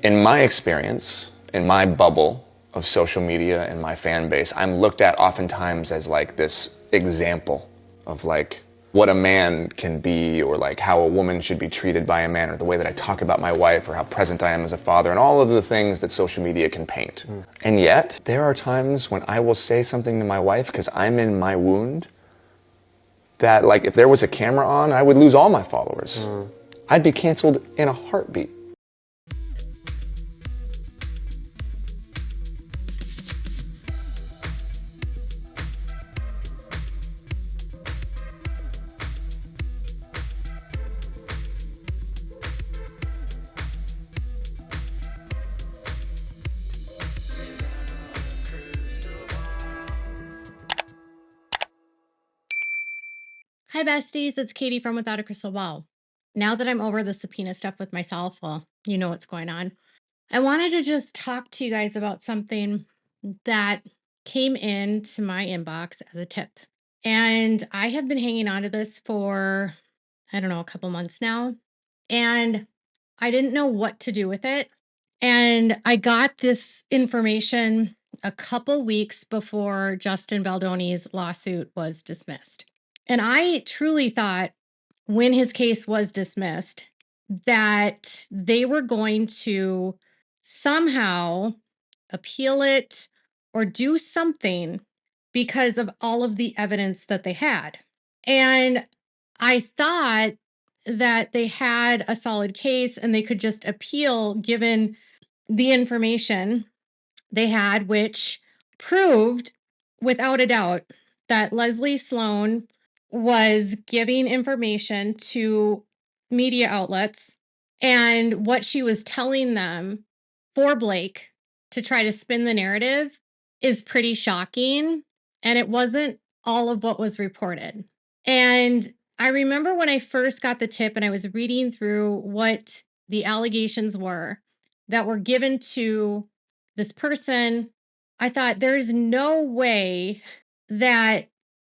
In my experience, in my bubble of social media and my fan base, I'm looked at oftentimes as like this example of like what a man can be, or like how a woman should be treated by a man, or the way that I talk about my wife, or how present I am as a father, and all of the things that social media can paint. And yet, there are times when I will say something to my wife because I'm in my wound that, like, if there was a camera on, I would lose all my followers. I'd be canceled in a heartbeat. Hi, besties. It's Katie from Without a Crystal Ball. Now that I'm over the subpoena stuff with myself, well, you know what's going on. I wanted to just talk to you guys about something that came into my inbox as a tip. And I have been hanging on to this for, I don't know, a couple months now. And I didn't know what to do with it. And I got this information a couple weeks before Justin Baldoni's lawsuit was dismissed. And I truly thought when his case was dismissed that they were going to somehow appeal it or do something because of all of the evidence that they had. And I thought that they had a solid case and they could just appeal given the information they had, which proved without a doubt that Leslie Sloan was giving information to media outlets, and what she was telling them for Blake to try to spin the narrative is pretty shocking. And it wasn't all of what was reported. And I remember when I first got the tip and I was reading through what the allegations were that were given to this person, I thought there's no way that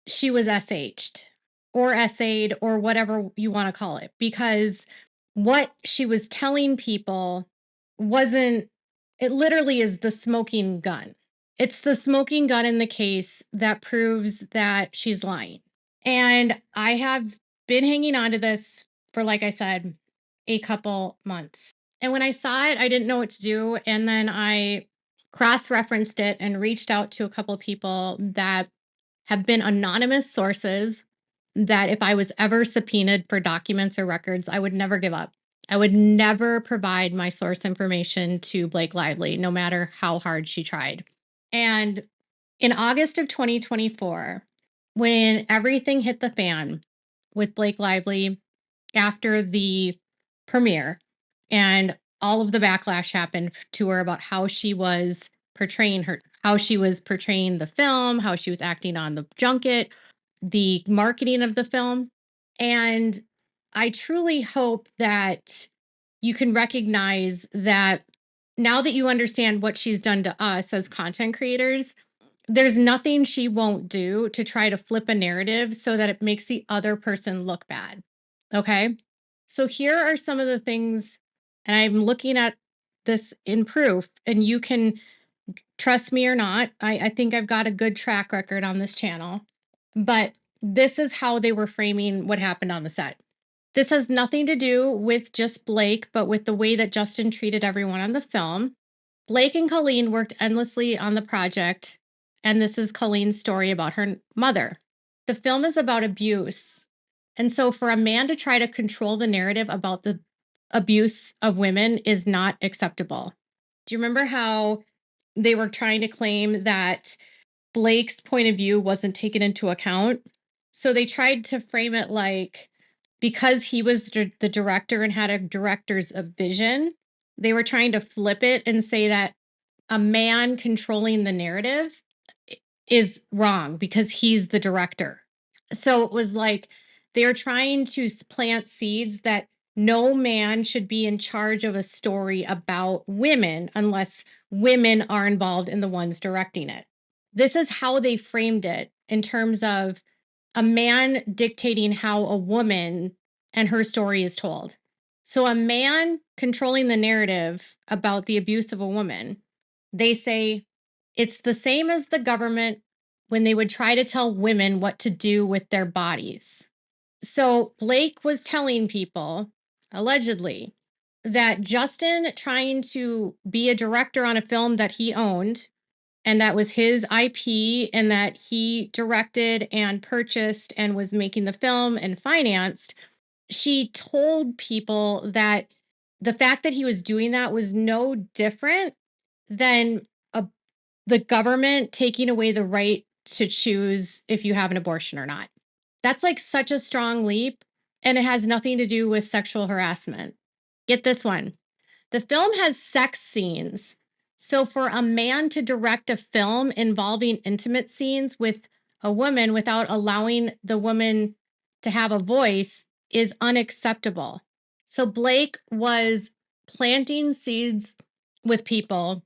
she was SH'd or essayed or whatever you want to call it, because what she was telling people wasn't, it literally is the smoking gun. It's the smoking gun in the case that proves that she's lying. And I have been hanging on to this for, like I said, a couple months. And when I saw it, I didn't know what to do. And then I cross referenced it and reached out to a couple people that have been anonymous sources that if I was ever subpoenaed for documents or records, I would never give up. I would never provide my source information to Blake Lively, no matter how hard she tried. And in August of 2024, when everything hit the fan with Blake Lively after the premiere and all of the backlash happened to her about how she was portraying how she was portraying the film, how she was acting on the junket, the marketing of the film. And I truly hope that you can recognize that now that you understand what she's done to us as content creators, there's nothing she won't do to try to flip a narrative so that it makes the other person look bad. Okay. So here are some of the things, and I'm looking at this in proof, and you can trust me or not. I think I've got a good track record on this channel, but this is how they were framing what happened on the set. This has nothing to do with just Blake, but with the way that Justin treated everyone on the film. Blake and Colleen worked endlessly on the project, and this is Colleen's story about her mother. The film is about abuse. And so for a man to try to control the narrative about the abuse of women is not acceptable. Do you remember how they were trying to claim that Blake's point of view wasn't taken into account? So they tried to frame it like because he was the director and had a director's vision, they were trying to flip it and say that a man controlling the narrative is wrong because he's the director. So it was like they're trying to plant seeds that no man should be in charge of a story about women unless women are involved in the ones directing it. This is how they framed it in terms of a man dictating how a woman and her story is told. So a man controlling the narrative about the abuse of a woman, they say it's the same as the government when they would try to tell women what to do with their bodies. So Blake was telling people, allegedly, that Justin trying to be a director on a film that he owned and that was his IP and that he directed and purchased and was making the film and financed, she told people that the fact that he was doing that was no different than a the government taking away the right to choose if you have an abortion or not. That's, like, such a strong leap, and it has nothing to do with sexual harassment. Get this one. The film has sex scenes. So for a man to direct a film involving intimate scenes with a woman without allowing the woman to have a voice is unacceptable. So Blake was planting seeds with people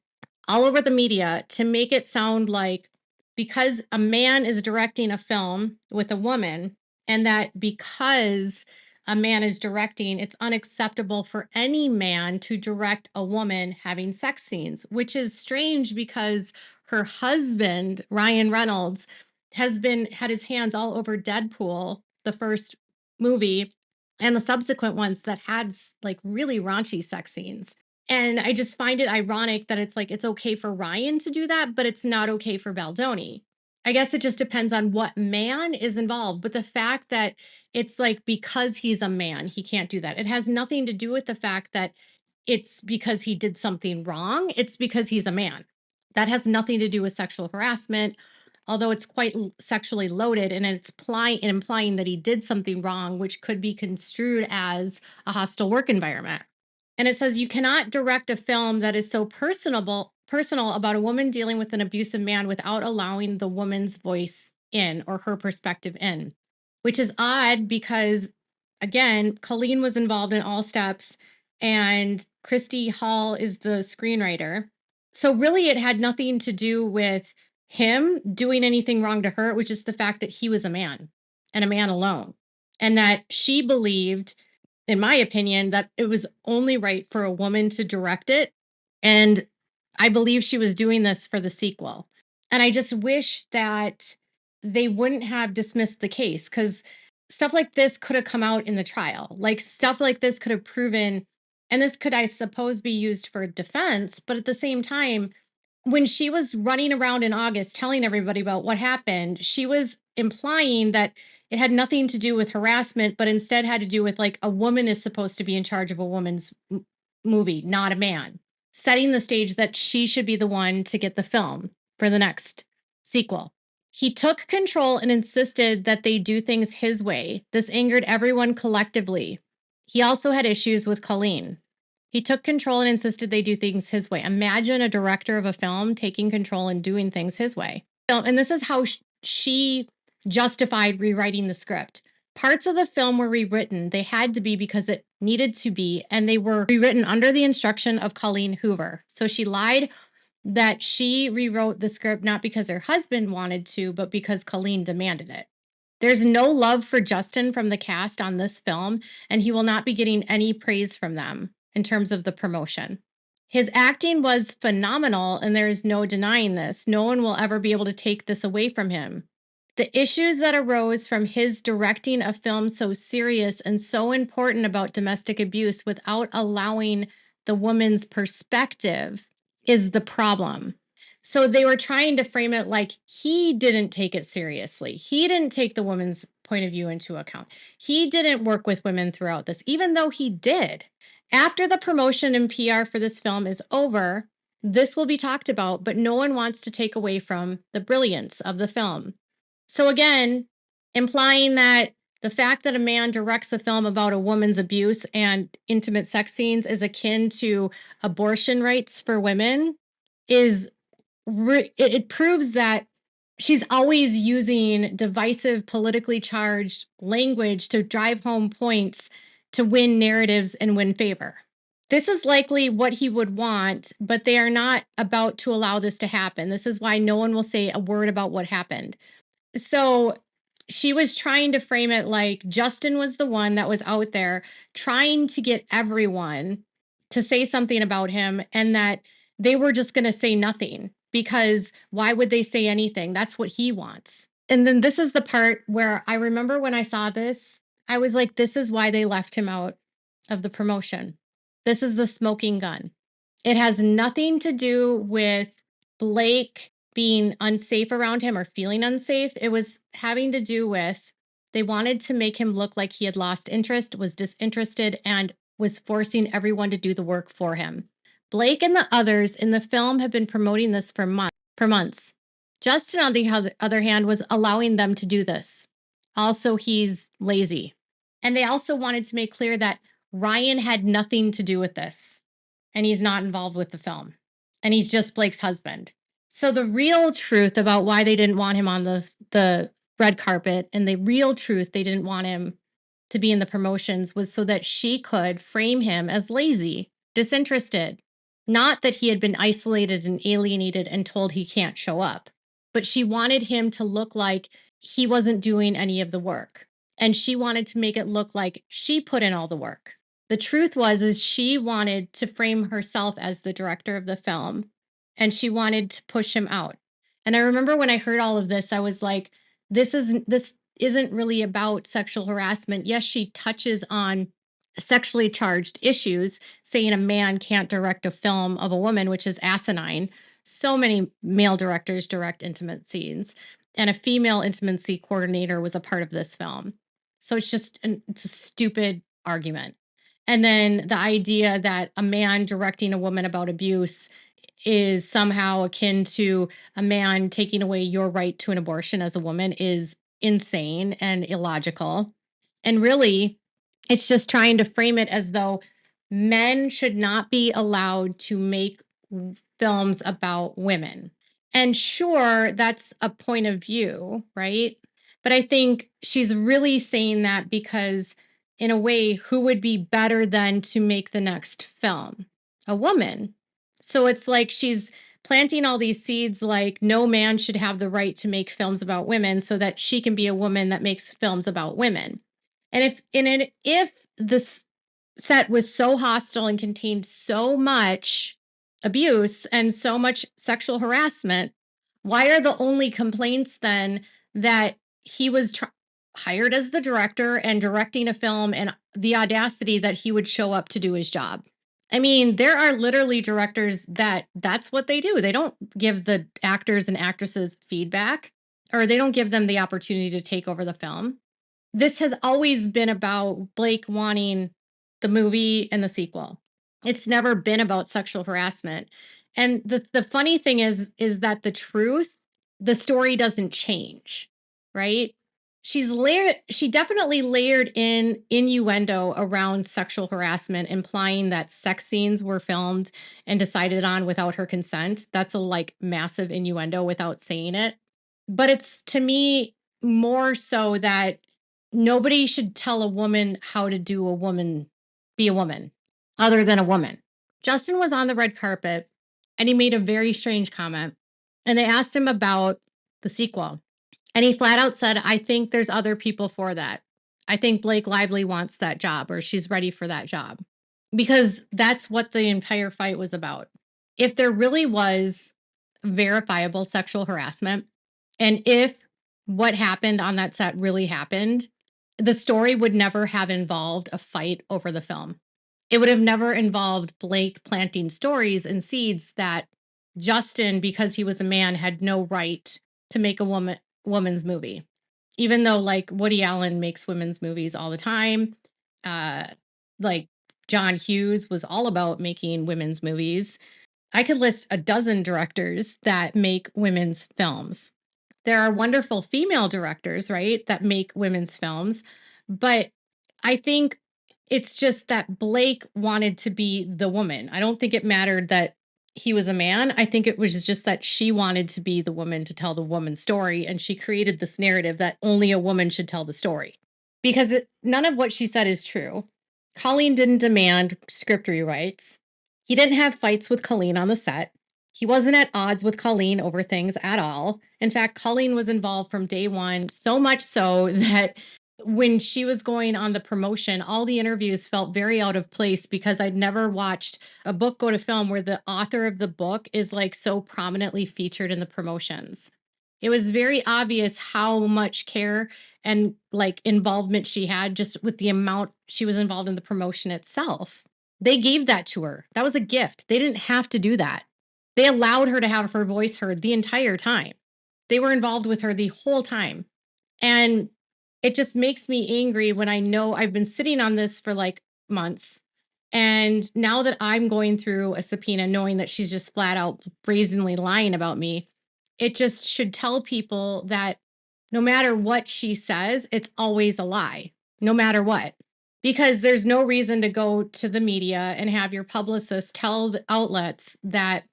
all over the media to make it sound like because a man is directing a film with a woman and that because a man is directing, it's unacceptable for any man to direct a woman having sex scenes, which is strange because her husband, Ryan Reynolds, had his hands all over Deadpool, the first movie, and the subsequent ones that had like really raunchy sex scenes. And I just find it ironic that it's like it's okay for Ryan to do that, but it's not okay for Baldoni. I guess it just depends on what man is involved. But the fact that it's like because he's a man, he can't do that. It has nothing to do with the fact that it's because he did something wrong. It's because he's a man. That has nothing to do with sexual harassment, although it's quite sexually loaded and it's implying that he did something wrong, which could be construed as a hostile work environment. And it says you cannot direct a film that is so personal about a woman dealing with an abusive man without allowing the woman's voice in or her perspective in, which is odd because again, Colleen was involved in all steps and Christy Hall is the screenwriter. So really it had nothing to do with him doing anything wrong to her. It was just the fact that he was a man and a man alone. And that she believed in my opinion, that it was only right for a woman to direct it, and I believe she was doing this for the sequel. And I just wish that they wouldn't have dismissed the case because stuff like this could have come out in the trial. Like, stuff like this could have proven and this could, I suppose, be used for defense, but at the same time, when she was running around in August telling everybody about what happened, she was implying that it had nothing to do with harassment, but instead had to do with like a woman is supposed to be in charge of a woman's movie, not a man, setting the stage that she should be the one to get the film for the next sequel. He took control and insisted that they do things his way. This angered everyone collectively. He also had issues with Colleen. He took control and insisted they do things his way. Imagine a director of a film taking control and doing things his way. So, and this is how she justified rewriting the script. Parts of the film were rewritten. They had to be because it needed to be, and they were rewritten under the instruction of Colleen Hoover. So she lied that she rewrote the script not because her husband wanted to, but because Colleen demanded it. There's no love for Justin from the cast on this film, and he will not be getting any praise from them in terms of the promotion. His acting was phenomenal, and there is no denying this. No one will ever be able to take this away from him. The issues that arose from his directing a film so serious and so important about domestic abuse without allowing the woman's perspective is the problem. So they were trying to frame it like he didn't take it seriously. He didn't take the woman's point of view into account. He didn't work with women throughout this, even though he did. After the promotion and PR for this film is over, this will be talked about, but no one wants to take away from the brilliance of the film. So again, implying that the fact that a man directs a film about a woman's abuse and intimate sex scenes is akin to abortion rights for women is it proves that she's always using divisive, politically charged language to drive home points to win narratives and win favor. This is likely what he would want, but they are not about to allow this to happen. This is why no one will say a word about what happened. So She was trying to frame it like Justin was the one that was out there trying to get everyone to say something about him, and that they were just gonna say nothing because why would they say anything? That's what he wants. And then this is the part where I remember when I saw this, I was like, "This is why they left him out of the promotion. This is the smoking gun." It has nothing to do with Blake being unsafe around him or feeling unsafe. It was having to do with they wanted to make him look like he had lost interest, was disinterested, and was forcing everyone to do the work for him. Blake and the others in the film have been promoting this for months. Justin, on the other hand, was allowing them to do this. Also, he's lazy. And they also wanted to make clear that Ryan had nothing to do with this, and he's not involved with the film, and he's just Blake's husband. So the real truth about why they didn't want him on the red carpet, and the real truth they didn't want him to be in the promotions, was so that she could frame him as lazy, disinterested. Not that he had been isolated and alienated and told he can't show up, but she wanted him to look like he wasn't doing any of the work. And she wanted to make it look like she put in all the work. The truth was is she wanted to frame herself as the director of the film, and she wanted to push him out. And I remember when I heard all of this, I was like, this isn't really about sexual harassment. Yes, she touches on sexually charged issues, saying a man can't direct a film of a woman, which is asinine. So many male directors direct intimate scenes, and a female intimacy coordinator was a part of this film. So it's a stupid argument. And then the idea that a man directing a woman about abuse is somehow akin to a man taking away your right to an abortion as a woman is insane and illogical. And really, it's just trying to frame it as though men should not be allowed to make films about women. And sure, that's a point of view, right? But I think she's really saying that because, in a way, who would be better than to make the next film? A woman. So it's like she's planting all these seeds like no man should have the right to make films about women so that she can be a woman that makes films about women. And if this set was so hostile and contained so much abuse and so much sexual harassment, why are the only complaints then that he was hired as the director and directing a film, and the audacity that he would show up to do his job? I mean, there are literally directors that's what they do. They don't give the actors and actresses feedback, or they don't give them the opportunity to take over the film. This has always been about Blake wanting the movie and the sequel. It's never been about sexual harassment. And the funny thing is that the story doesn't change, right? She definitely layered in innuendo around sexual harassment, implying that sex scenes were filmed and decided on without her consent. That's a like massive innuendo without saying it. But it's to me more so that nobody should tell a woman how to be a woman other than a woman. Justin was on the red carpet and he made a very strange comment. And they asked him about the sequel. And he flat out said, I think there's other people for that. I think Blake Lively wants that job, or she's ready for that job. Because that's what the entire fight was about. If there really was verifiable sexual harassment, and if what happened on that set really happened, the story would never have involved a fight over the film. It would have never involved Blake planting stories and seeds that Justin, because he was a man, had no right to make a woman's movie. Even though like Woody Allen makes women's movies all the time, uh like John Hughes was all about making women's movies. I could list a dozen directors that make women's films. There are wonderful female directors, right, that make women's films, but I think it's just that Blake wanted to be the woman. I don't think it mattered that he was a man. I think it was just that she wanted to be the woman to tell the woman's story, and she created this narrative that only a woman should tell the story. Because none of what she said is true. Colleen didn't demand script rewrites. He didn't have fights with Colleen on the set. He wasn't at odds with Colleen over things at all. In fact, Colleen was involved from day one, so much so that when she was going on the promotion, all the interviews felt very out of place because I'd never watched a book go to film where the author of the book is like so prominently featured in the promotions. It was very obvious how much care and like involvement she had just with the amount she was involved in the promotion itself. They gave that to her. That was a gift. They didn't have to do that. They allowed her to have her voice heard the entire time. They were involved with her the whole time. And it just makes me angry when I know I've been sitting on this for like months. And now that I'm going through a subpoena, knowing that she's just flat out brazenly lying about me, it just should tell people that no matter what she says, it's always a lie, no matter what. Because there's no reason to go to the media and have your publicist tell the outlets that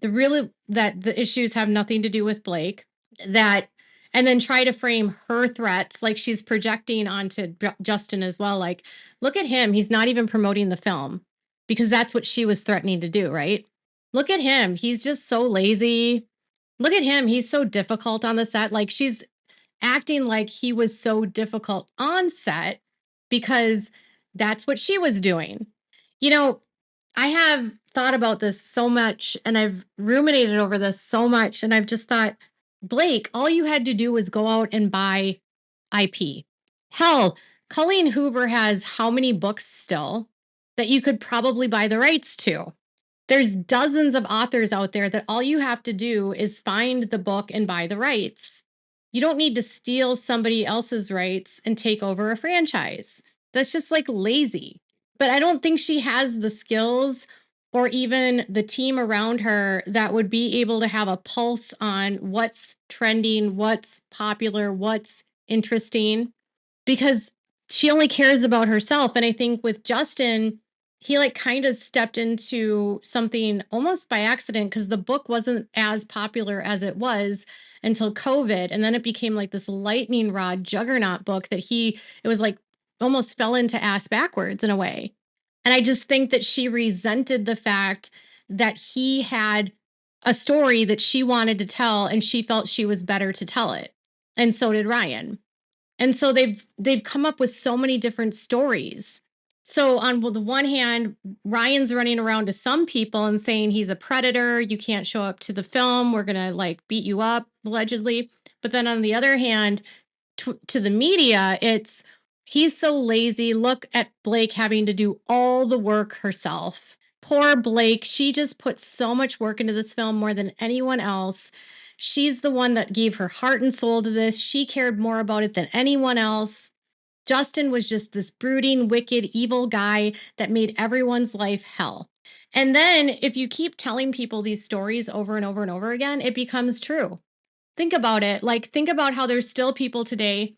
the issues have nothing to do with Blake, that and then try to frame her threats like she's projecting onto Justin as well. Like, look at him. He's not even promoting the film because that's what she was threatening to do, right? Look at him. He's just so lazy. Look at him. He's so difficult on the set. Like, she's acting like he was so difficult on set because that's what she was doing. You know, I have thought about this so much and I've ruminated over this so much. And I've just thought, Blake, all you had to do was go out and buy IP. Hell, Colleen Hoover has how many books still that you could probably buy the rights to? There's dozens of authors out there that all you have to do is find the book and buy the rights. You don't need to steal somebody else's rights and take over a franchise. That's just like lazy. But I don't think she has the skills or even the team around her that would be able to have a pulse on what's trending, what's popular, what's interesting because she only cares about herself. And I think with Justin, he like kind of stepped into something almost by accident because the book wasn't as popular as it was until COVID. And then it became like this lightning rod juggernaut book that it was like almost fell into ass backwards in a way. And I just think that she resented the fact that he had a story that she wanted to tell and she felt she was better to tell it. And so did Ryan. And so they've come up with so many different stories. So on the one hand, Ryan's running around to some people and saying he's a predator, you can't show up to the film, we're going to like beat you up allegedly. But then on the other hand, to the media, it's he's so lazy. Look at Blake having to do all the work herself. Poor Blake, she just put so much work into this film more than anyone else. She's the one that gave her heart and soul to this. She cared more about it than anyone else. Justin was just this brooding, wicked, evil guy that made everyone's life hell. And then if you keep telling people these stories over and over and over again, it becomes true. Think about it. Like, think about how there's still people today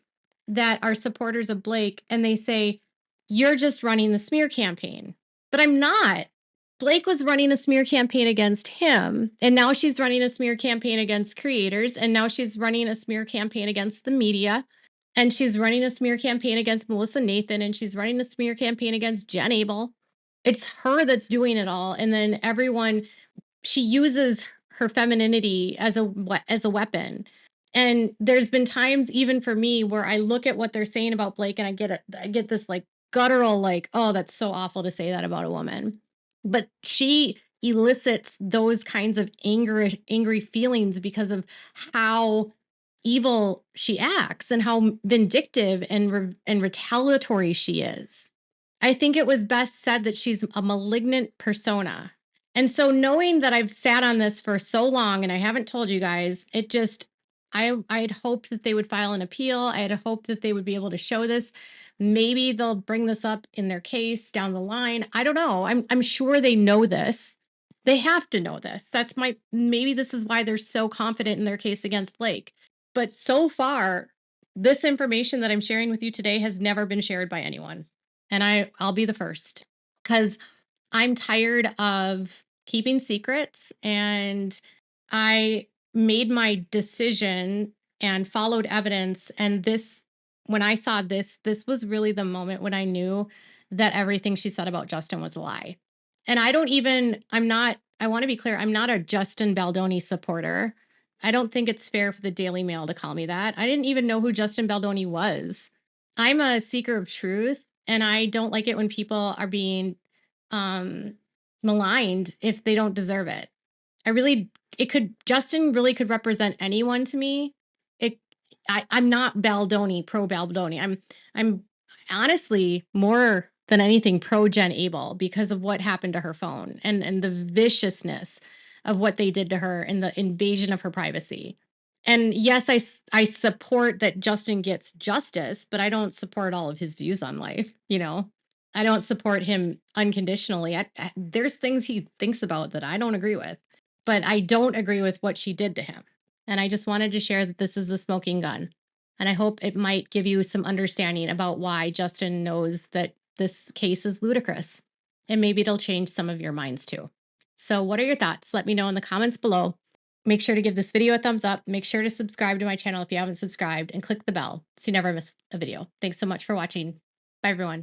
that are supporters of Blake and they say, you're just running the smear campaign. But I'm not. Blake was running a smear campaign against him. And now she's running a smear campaign against creators. And now she's running a smear campaign against the media. And she's running a smear campaign against Melissa Nathan. And she's running a smear campaign against Jen Abel. It's her that's doing it all. And then everyone she uses her femininity as a weapon. And there's been times even for me where I look at what they're saying about Blake and I get this like guttural like, oh, that's so awful to say that about a woman. But she elicits those kinds of angry feelings because of how evil she acts and how vindictive and retaliatory she is. I think it was best said that she's a malignant persona. And so knowing that I've sat on this for so long and I haven't told you guys, it just I had hoped that they would file an appeal. I had hoped that they would be able to show this. Maybe they'll bring this up in their case down the line. I don't know. I'm sure they know this. They have to know this. That's my maybe this is why they're so confident in their case against Blake. But so far, this information that I'm sharing with you today has never been shared by anyone. And I'll be the first cuz I'm tired of keeping secrets and I made my decision and followed evidence and this when I saw this was really the moment when I knew that everything she said about Justin was a lie. And I want to be clear, I'm not a Justin Baldoni supporter. I don't think it's fair for the Daily Mail to call me that. I didn't even know who Justin Baldoni was. I'm a seeker of truth, and I don't like it when people are being um, maligned if they don't deserve it. I really it could Justin really could represent anyone to me. It I'm not Baldoni, pro Baldoni. I'm honestly more than anything pro Jen Abel because of what happened to her phone and the viciousness of what they did to her and the invasion of her privacy. And yes, I support that Justin gets justice, but I don't support all of his views on life, you know? I don't support him unconditionally. There's things he thinks about that I don't agree with, but I don't agree with what she did to him. And I just wanted to share that this is the smoking gun. And I hope it might give you some understanding about why Justin knows that this case is ludicrous. And maybe it'll change some of your minds too. So, what are your thoughts? Let me know in the comments below. Make sure to give this video a thumbs up. Make sure to subscribe to my channel if you haven't subscribed and click the bell so you never miss a video. Thanks so much for watching. Bye, everyone.